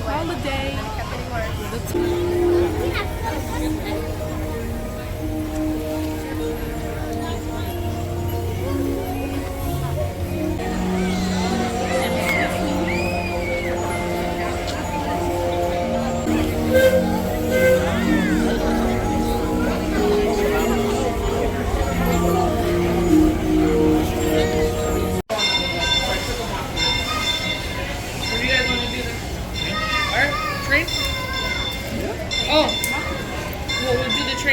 Holliday.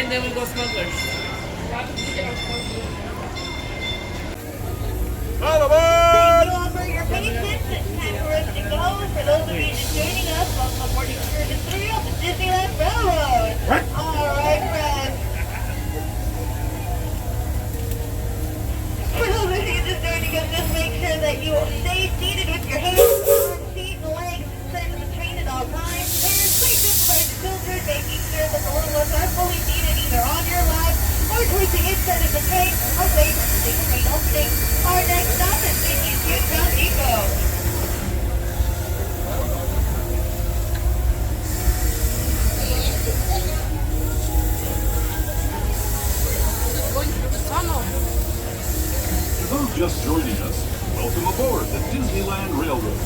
Then we go smugglers. All aboard! Thank you all for your patience. It's time for us to go. For those of you just joining us, welcome aboard Excursion 3 of the Disneyland Railroad. All right, friends. For those of you just joining us, just make sure that you will stay seated with your hands, arms, feet, and legs inside of the train at all times. Parents, please supervise the children, making sure that the little ones are fully seated either on your lap or towards the inside of the train. Our wait for the big train opening. Our next stop is Disney's Toontown Depot. Going through the tunnel. For those just joining us, welcome aboard the Disneyland Railroad.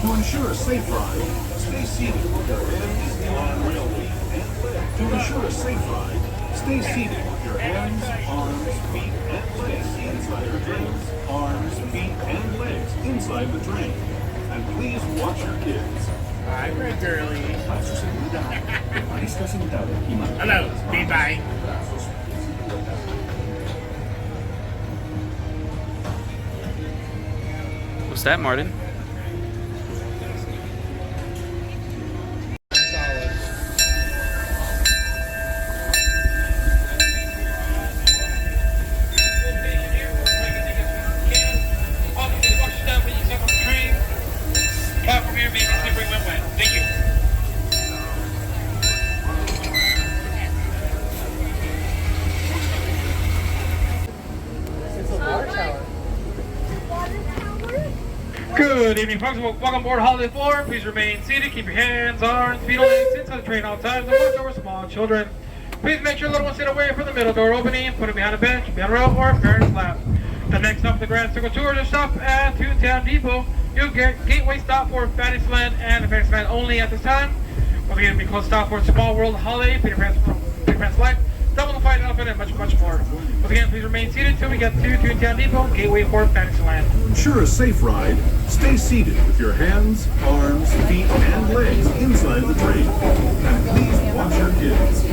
To ensure a safe ride, stay seated with your hands Disneyland Railroad. To ensure a safe ride, stay seated with your hands, arms, feet, and legs inside the train. Arms, feet, and legs inside the train. And please watch your kids. Hi, Fred Gurley. Hello, Hello, bye. What's that, Martin? Good evening, folks. Welcome aboard Holliday 4. Please remain seated. Keep your hands, arms, feet, and legs inside the train all times. And watch over small children. Please make sure little ones sit away from the middle door opening. Put it behind a bench, behind a row, or a parent's lap. The next stop, the Grand Circle Tour, is stop at Toontown Depot. You'll get gateway stop for Fantasyland and Fantasyland only at this time. Once again, be close stop for Small World, Holliday, Peter Pan's Life, Double the Flight Elephant, and much more. Once again, please remain seated until we get to Toontown Depot, gateway for Fantasyland. To ensure a safe ride, stay seated with your hands, arms, feet, and legs inside the train. And please watch your kids.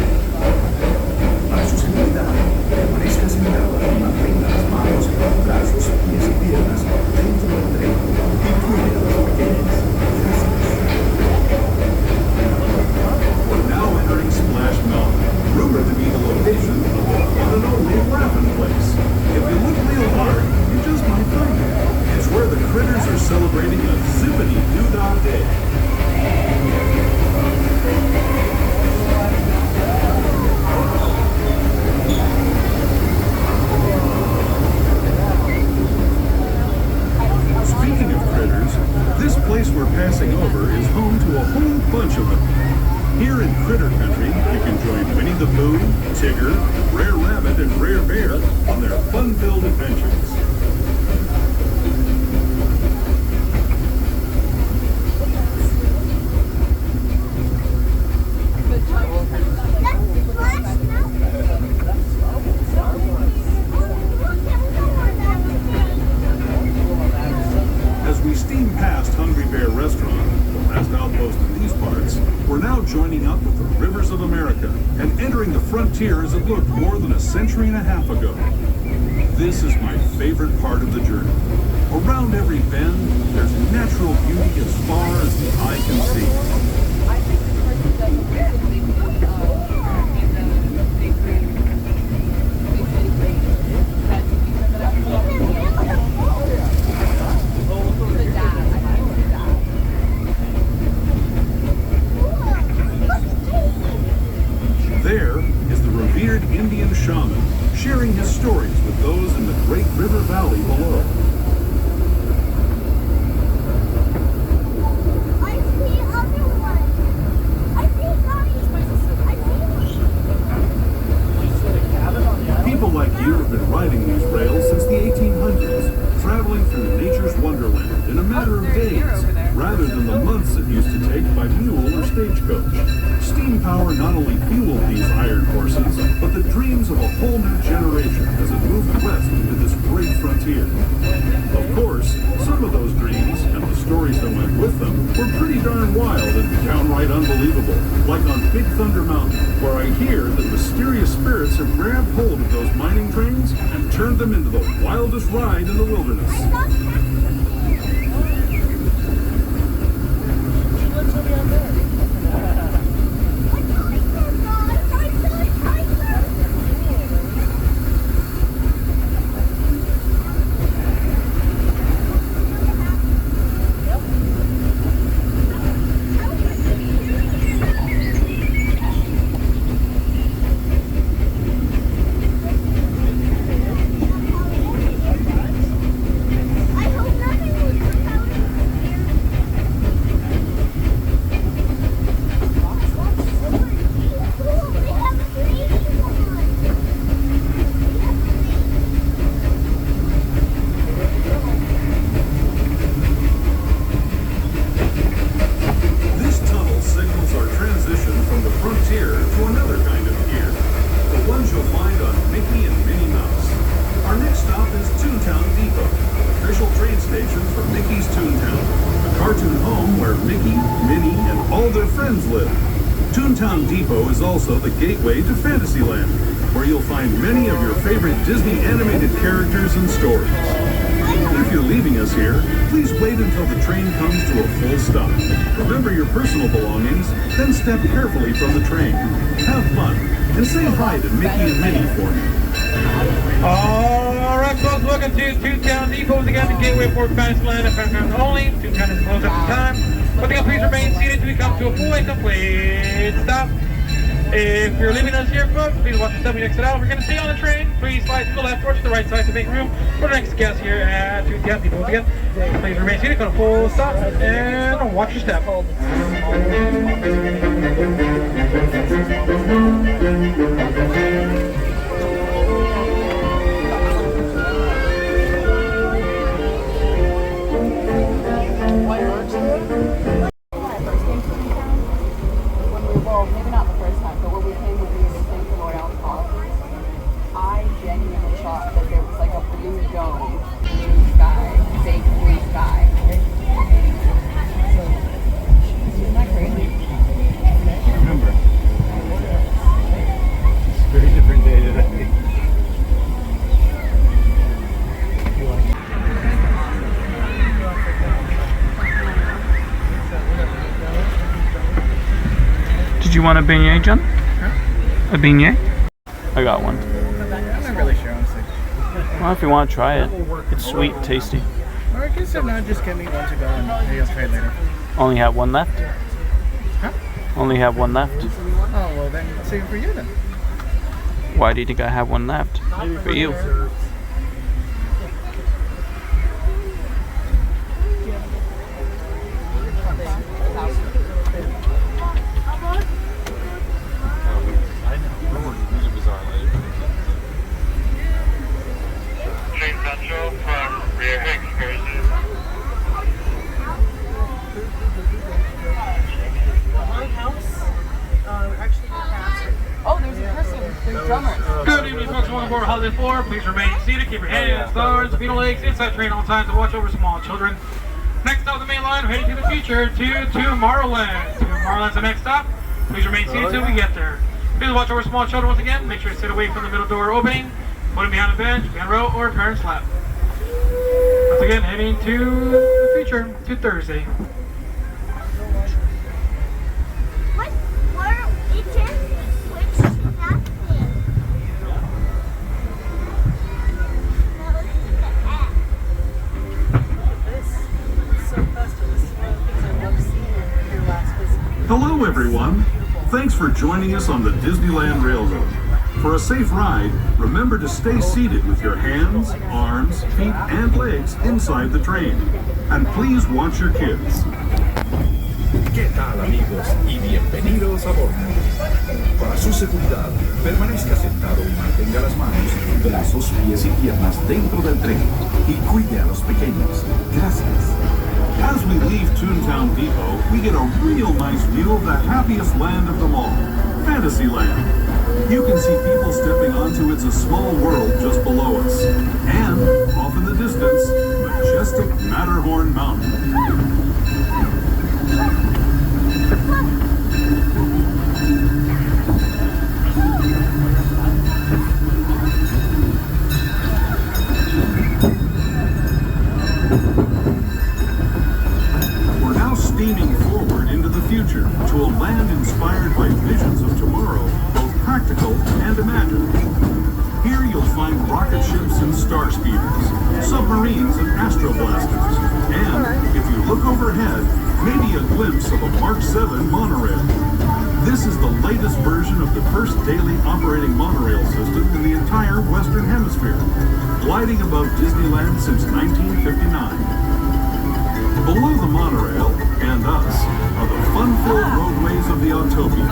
Para su seguridad, permanezca sentado y mantenga las manos, brazos, pies y piernas dentro del tren y cuide a los pequeños. We're now entering Splash Mountain, rumored to be the location of the one and only Laughing Place. If you look real hard, you just might find it. It's where the critters are celebrating a zippity-doo-dah day. Speaking of critters, this place we're passing over is home to a whole bunch of them. Here in Critter Country, you can join Winnie the Pooh, Tigger, Rare Rabbit, and Rare Bear on their fun-filled adventures. As we steam past Hungry Bear Restaurant, the last outpost in these parts, we're now joining up with the Rivers of America America and entering the frontier as it looked more than a century and a half ago. This is my favorite part of the journey. Around every bend, there's natural beauty as far as the eye can see. There is the revered Indian shaman, sharing his stories with those in the great river valley below. I see other one. I see guys. People like you have been riding these rails since the 1800s, traveling through nature's wonderland in a matter of days, rather than the months it used to take by mule or stagecoach. Steam power not only fueled these iron horses, but the dreams of a whole new generation as it moved west into this great frontier. Of course, some of those dreams, and the stories that went with them, were pretty darn wild and downright unbelievable, like on Big Thunder Mountain, where I hear that mysterious spirits have grabbed hold of those mining trains and turned them into the wildest ride in the wilderness. Toontown Depot is also the gateway to Fantasyland, where you'll find many of your favorite Disney animated characters and stories. If you're leaving us here, please wait until the train comes to a full stop. Remember your personal belongings, then step carefully from the train. Have fun, and say hi to Mickey and Minnie for me. Alright folks, welcome to Toontown Depot. Again, the gateway for Fantasyland and Frontierland only. Toontown is closed at the time. But again, please remain seated until we come to a full and complete stop. If you're leaving us here, folks, please watch the step when you exit out. We're going to stay on the train. Please slide to the left or to the right side to make room for the next guest here at Toontown Depot. Again, please remain seated, go to full stop, and watch your step. Well, maybe not the first time, but when we came with the thing for L'Oreal's policies, I genuinely thought that there was like a blue dome, blue sky, fake blue sky. Isn't that crazy? Remember, it's a very different day today. Did you want a beignet, John? Huh? A beignet? I got one. I'm not really sure, honestly. Well, if you want to try it. It's sweet and tasty. Or I guess if not, just get me one to go and maybe I'll try it later. Only have one left? Huh? Only have one left? Oh, well then, I'll save it for you then. Why do you think I have one left? For you. Train Central from rear Excursion. Oh, there's a person. There's drummers. Good evening, folks. Welcome aboard Holliday 4. Please remain seated. Keep your hands, arms, feet, and legs inside the train all times and watch over small children. Next stop, the main line, heading to the future to Tomorrowland. Tomorrowland's the next stop. Please remain seated until we get there. Please watch over small children once again. Make sure to sit away from the middle door opening. Put them behind a bench, behind a row, or a parent's lap. Once again, heading to the future, to Thursday. What were it just switched to that thing? Now let's look at that. This is so festive. This is one of the things I love seeing in your last visit. Hello, everyone. Thanks for joining us on the Disneyland Railroad. For a safe ride, remember to stay seated with your hands, arms, feet, and legs inside the train. And please watch your kids. ¿Qué tal, amigos? Y bienvenidos a bordo. Para su seguridad, permanezca sentado y mantenga las manos, brazos, pies y piernas dentro del tren y cuide a los pequeños. Gracias. As we leave Toontown Depot, we get a real nice view of the happiest land of them all, Fantasyland. You can see people stepping onto It's a Small World just below us. And, off in the distance, majestic Matterhorn Mountain. We're now steaming forward into the future to a land inspired by visions of tomorrow, both practical and imagined. Here you'll find rocket ships and star speeders, submarines and astroblasters, and, if you look overhead, maybe a glimpse of a Mark 7 monorail. This is the latest version of the first daily operating monorail system in the entire Western Hemisphere, gliding above Disneyland since 1959. Below the monorail, and us, are the fun-filled roadways of the Autopia.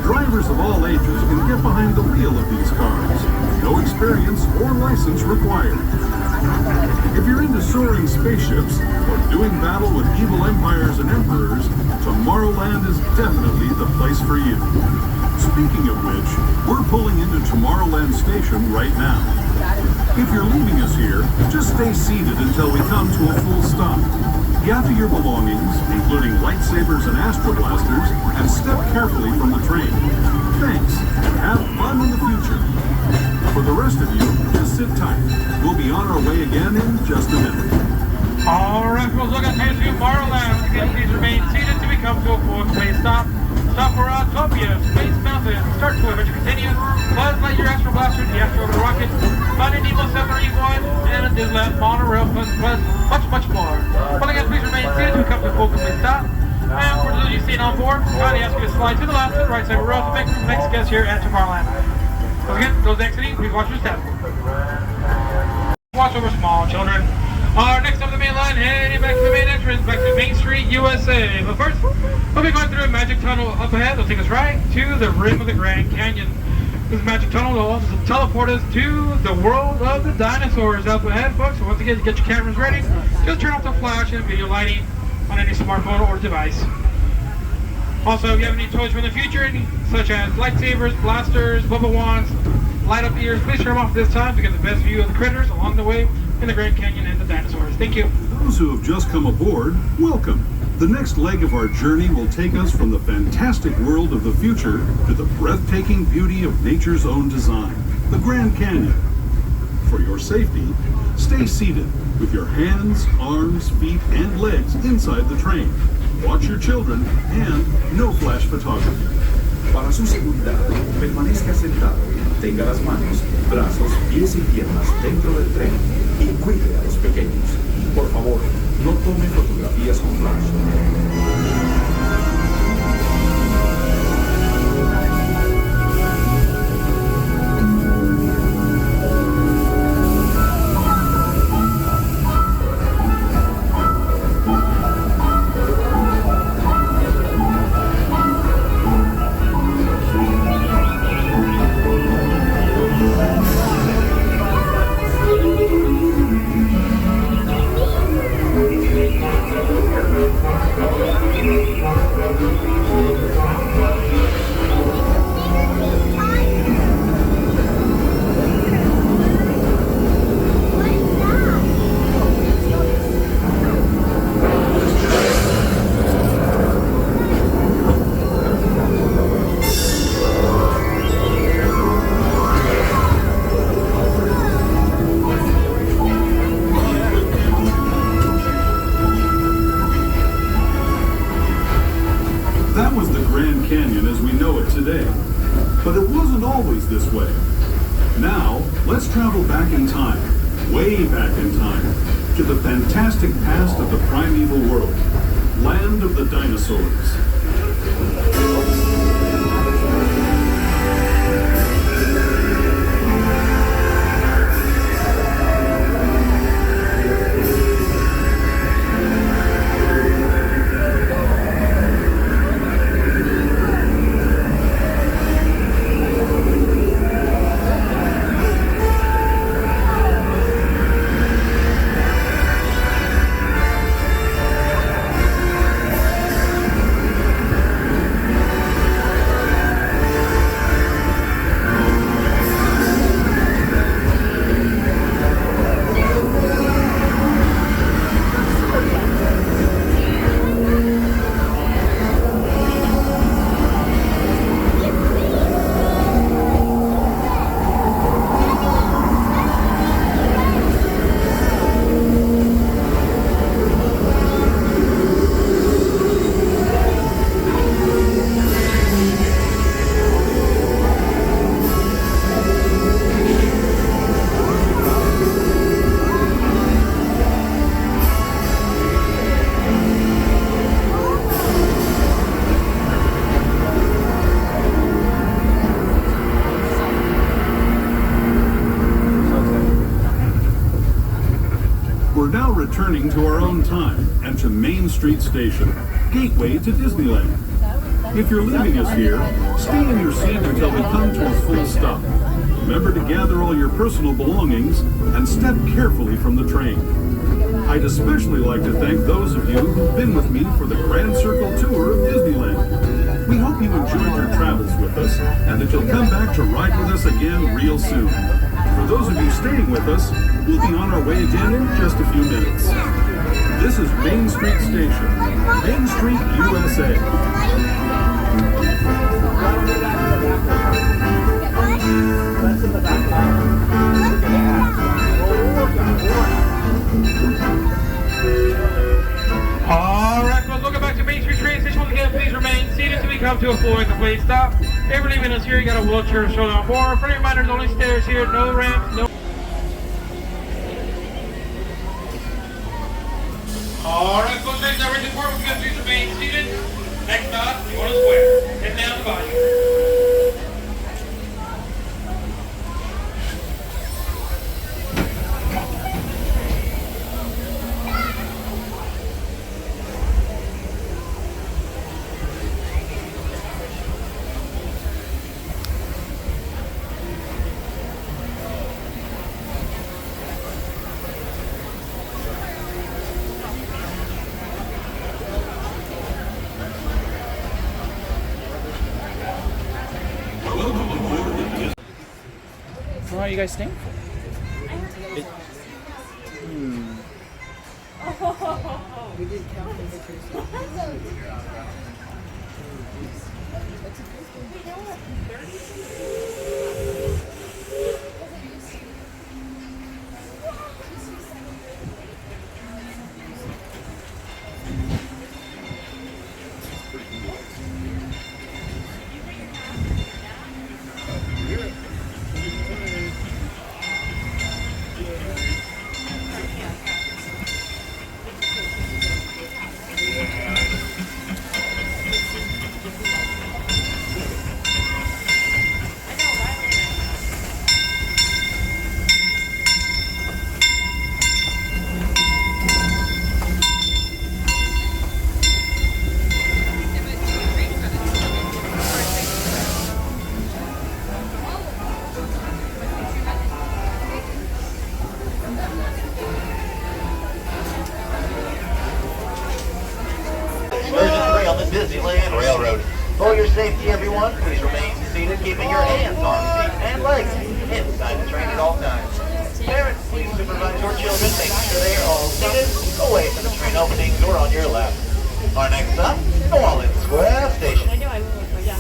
Drivers of all ages can get behind the wheel of these cars. No experience or license required. If you're into soaring spaceships or doing battle with evil empires and emperors, Tomorrowland is definitely the place for you. Speaking of which, we're pulling into Tomorrowland Station right now. If you're leaving us here, just stay seated until we come to a full stop. Gather your belongings, including lightsabers and astroblasters, and step carefully from the train. Thanks, and have fun in the future. For the rest of you, just sit tight. We'll be on our way again in just a minute. Alright, folks, welcome to Tomorrowland. Once again, please remain seated till we come to a full space stop. Stop for Autopia, Space Mountain, Start to Adventure continues. Buzz Lightyear Astro Blaster, the Astro Orbiter Rocket, Finding Nemo Submarine 1, and a Disneyland Monorail, plus much more. Once again, please remain seated till we come to a full complete stop. And for those of you staying on board, kindly ask you to slide to the left and right side of the road to make the next guest here at Tomorrowland. Once again, those exiting, please watch your step. Watch over small children. Next up the main line, heading back to the main entrance, back to Main Street, USA. But first, we'll be going through a magic tunnel up ahead. It'll take us right to the rim of the Grand Canyon. This magic tunnel will also teleport us to the world of the dinosaurs up ahead, folks. So once again, get your cameras ready. Just turn off the flash and video lighting on any smartphone or device. Also, if you have any toys from the future, such as lightsabers, blasters, bubble wands, light up ears, please turn them off this time to get the best view of the critters along the way in the Grand Canyon and the dinosaurs. Thank you. Those who have just come aboard, welcome. The next leg of our journey will take us from the fantastic world of the future to the breathtaking beauty of nature's own design, the Grand Canyon. For your safety, stay seated with your hands, arms, feet, and legs inside the train. Watch your children and no flash photography. Para su seguridad, permanezca sentado y mantenga las manos, brazos, pies y piernas dentro del tren y cuide a los pequeños. Por favor, no tome fotografías con flash. Thank you. today. But it wasn't always this way. Now, let's travel back in time, way back in time, to the fantastic past of the primeval world, land of the dinosaurs. Returning to our own time and to Main Street Station, gateway to Disneyland. If you're leaving us here, stay in your seat until we come to a full stop. Remember to gather all your personal belongings and step carefully from the train. I'd especially like to thank those of you who've been with me for the Grand Circle tour of Disneyland. We hope you enjoyed your travels with us and that you'll come back to ride with us again real soon. For those of you staying with us, we'll be on our way again in just a few minutes. This is Main Street Station, Main Street, USA. Alright, well, welcome back to Main Street train station. Once again, please remain seated until we come to a full and complete stop. If you're leaving us here, you got a wheelchair shoulder on board. For your reminders, only stairs here, no ramps, no. Alright, folks, trains are ready to depart. Once again, please remain seated. Next stop, you want to square. Head down the volume. How long are you guys staying for? We did count the pictures. Disneyland Railroad. For your safety, everyone, please remain seated, keeping your hands on feet and legs inside the train at all times. Parents, please supervise your children, making sure they are all seated away from the train openings or on your left. Our next stop, Holliday Square Station. I know I will, but yeah.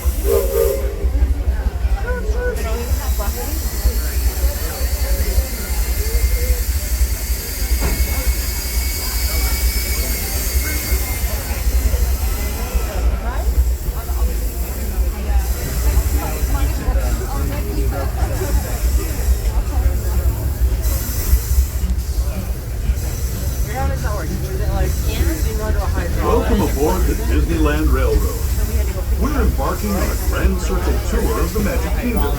of the Magic Kingdom.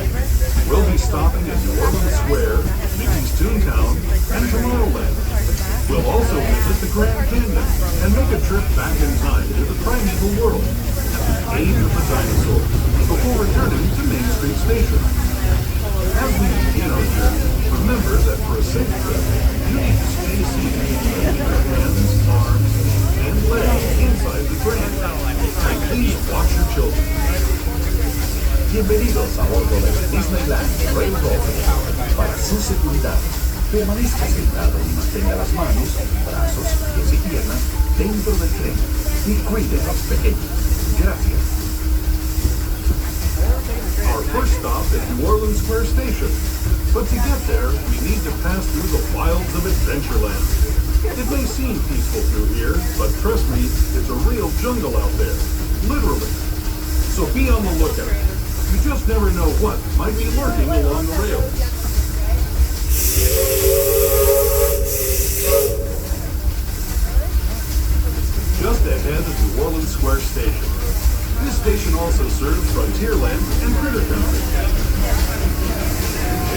We'll be stopping at New Orleans Square, Mickey's Toontown, and Tomorrowland. We'll also visit the Grand Canyon and make a trip back in time to the primeval world at the age of the dinosaurs before returning to Main Street Station. As we begin our journey, remember that for a safe trip, you need to stay seated and keep your hands, arms, and legs inside the train. And please watch your children. Bienvenidos a bordo del Disneyland Railroad. Para su seguridad, permanezca sentado y mantenga las manos, brazos, pies y piernas dentro del tren y cuide a los pequeños. Gracias. Our first stop is New Orleans Square Station. But to get there, we need to pass through the wilds of Adventureland. It may seem peaceful through here, but trust me, it's a real jungle out there. Literally. So be on the lookout. You just never know what might be lurking along the rails. Just ahead is New Orleans Square Station. This station also serves Frontierland and Critter Country.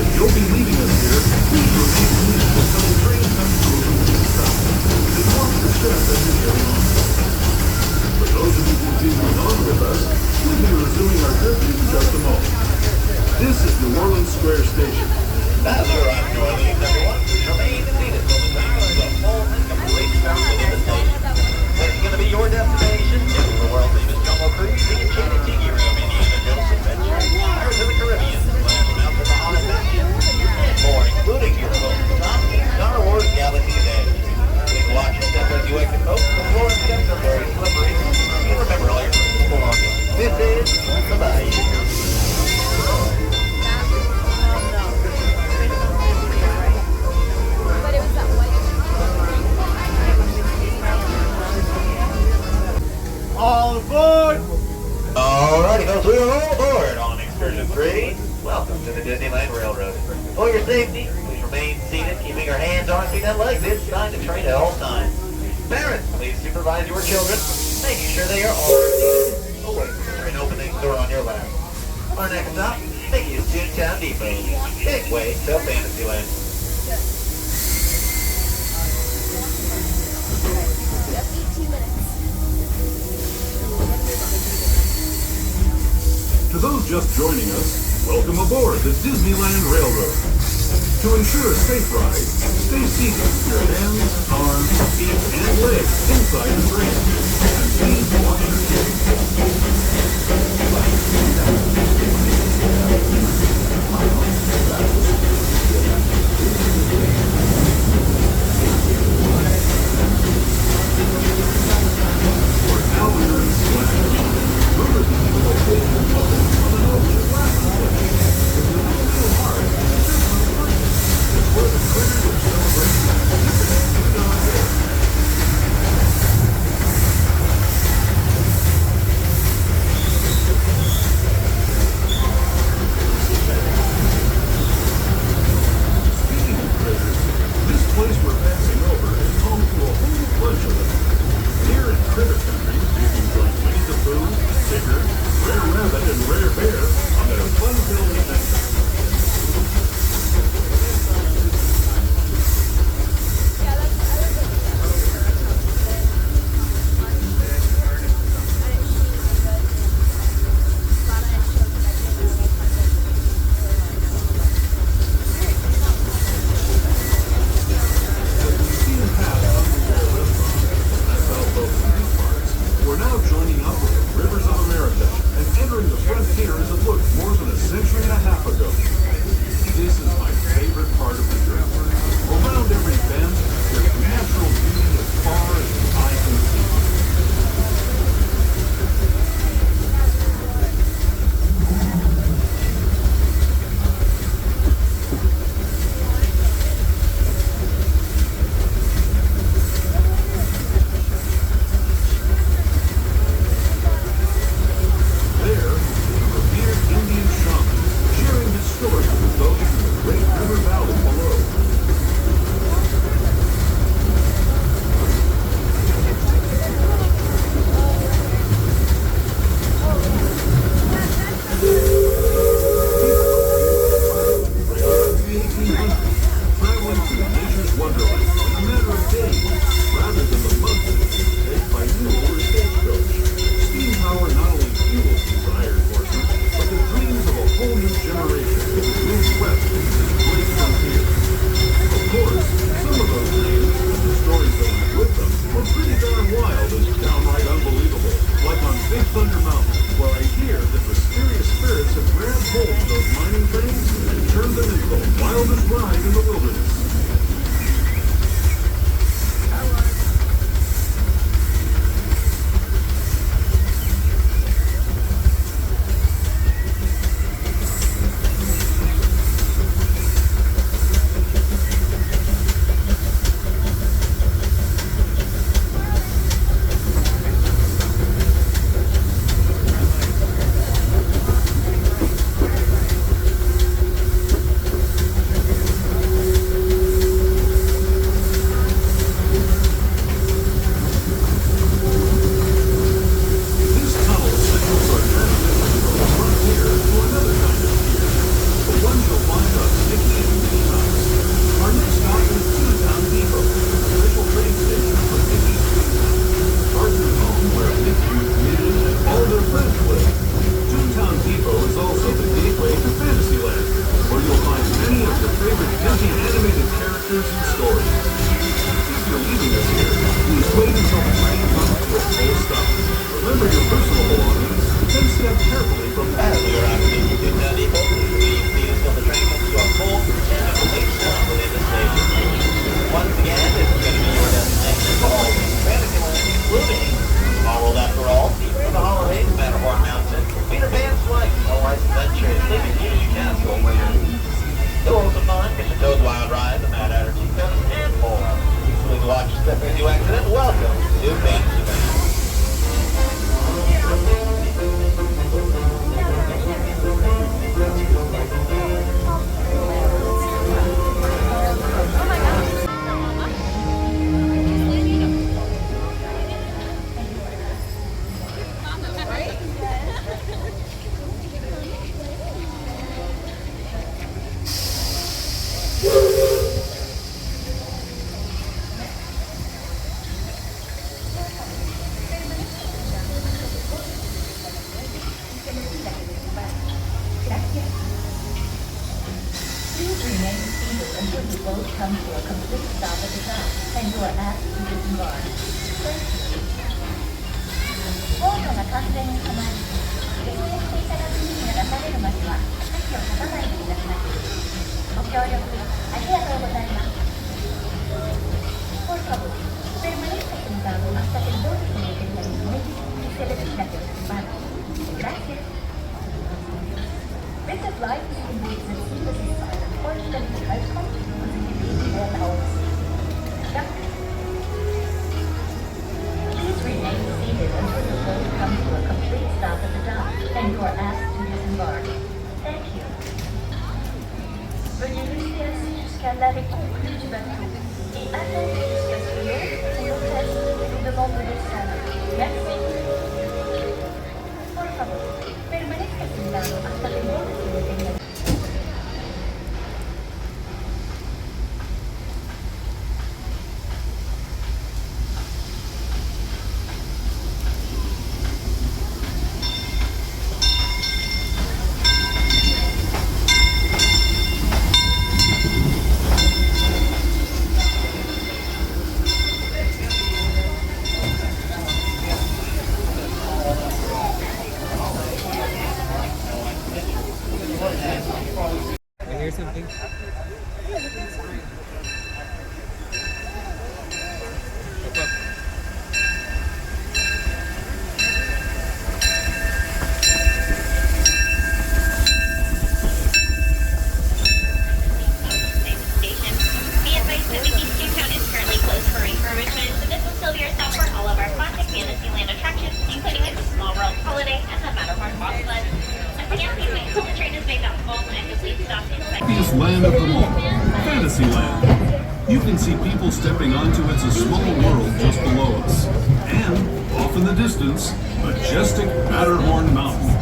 If you'll be leaving us here, please remain seated until the train comes to a complete stop. And watch your step as you get on. For those of you continuing on with us, we'll be resuming our trip in just a moment. This is New Orleans Square Station. As we're on New Orleans, everyone, remain seated till the train comes to a full and complete stop within the station. This is going to be your destination to the world-famous Jungle Cruise, the Enchanted Tiki Room, Indiana Jones Adventure, Pirates of the Caribbean, Last Mountain of the Haunted Mansion, and more, including your home stop, Star Wars Galaxy's Edge. Please watch your step as you exit both. The floor and steps are very slippery. And remember all your personal belongings. This is the Bayou. All aboard! Alrighty, folks, we are all aboard on Excursion 3. Welcome to the Disneyland Railroad. For your safety, please remain seated, keeping your hands, arms, feet, and legs inside the train at all times. Parents, please supervise your children, making sure they are all seated away from the train opening door on your left. Our next stop, Mickey's Toontown Depot. Big way to Fantasyland. To those just joining us, welcome aboard the Disneyland Railroad. To ensure a safe ride, stay seated with your hands, arms, feet, and legs inside the train. And please watch your new fantasy land. Please remain seated until the boat comes to a complete stop at the dock, and you are asked to disembark. Thank you. ボートが完全に止まり、出入れしていただくに出されるまでは、席を立たないでください。ご協力ありがとうございます。Por favor, permanezca sentado hasta que el bote se detenga y se decida que desembarque. Gracias. With the flight, you can be received as a silent or study the outcome of the Disneyland hours. Please remain seated until the boat comes to a complete stop at the dock and you are asked to disembark. Thank you. Veuillez rester assis jusqu'à l'arrêt conclu du bateau et attendez jusqu'à ce que l'autre ou l'hôtesse vous demande de descendre. Merci. Por favor, permanezca sentado hasta que el bote se detenga. Happiest land of them all, Fantasyland. You can see people stepping onto It's a Small World just below us. And, off in the distance, majestic Matterhorn Mountain.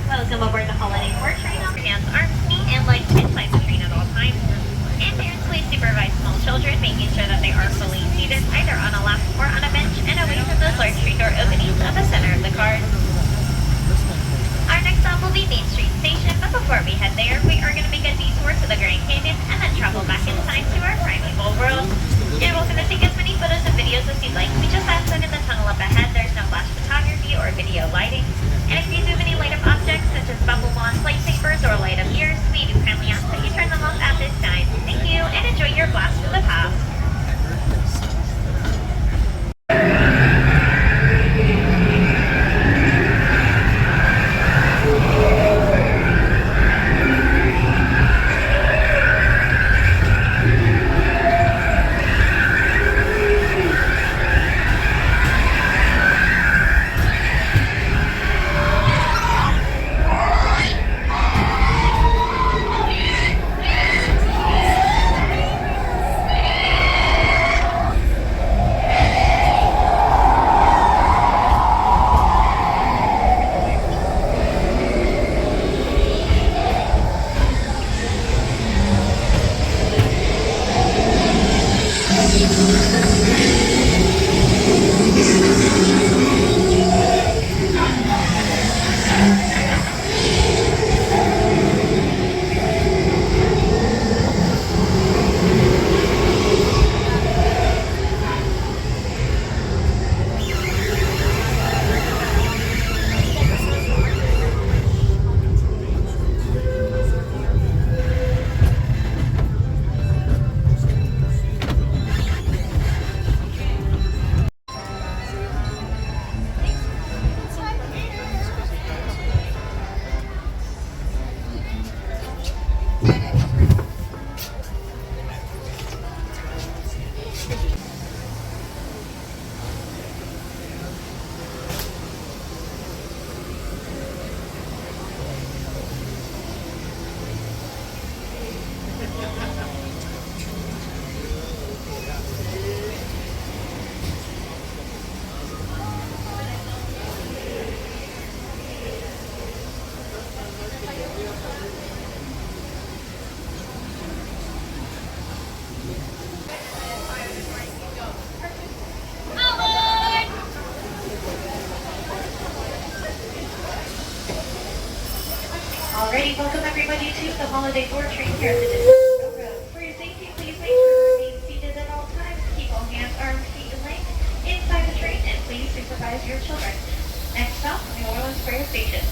Welcome aboard the Holliday 4 train. Hands, arms, feet, and legs inside the train at all times. And parents, please supervise small children, making sure that they are fully seated either on a lap or on a bench and away from those large train door openings at the center of the cars. Our next stop will be Main Street Station, but before we head there, we are going to make a detour to the Grand Canyon and then travel back in time to our primeval world. You're welcome to take as many photos and videos as you'd like. We just ask that in the tunnel up ahead there's no flash photography or video lighting. And if you do any light up objects such as bubble wands, lightsabers, or light up ears, we do kindly ask that you turn them off at this time. Thank you, and enjoy your blast from the past. Alrighty, welcome everybody to the Holiday 4 train here at the Disneyland Railroad. For your safety, please make sure to remain seated at all times. Keep all hands, arms, feet, and legs inside the train, and please supervise your children. Next stop, New Orleans Square Station.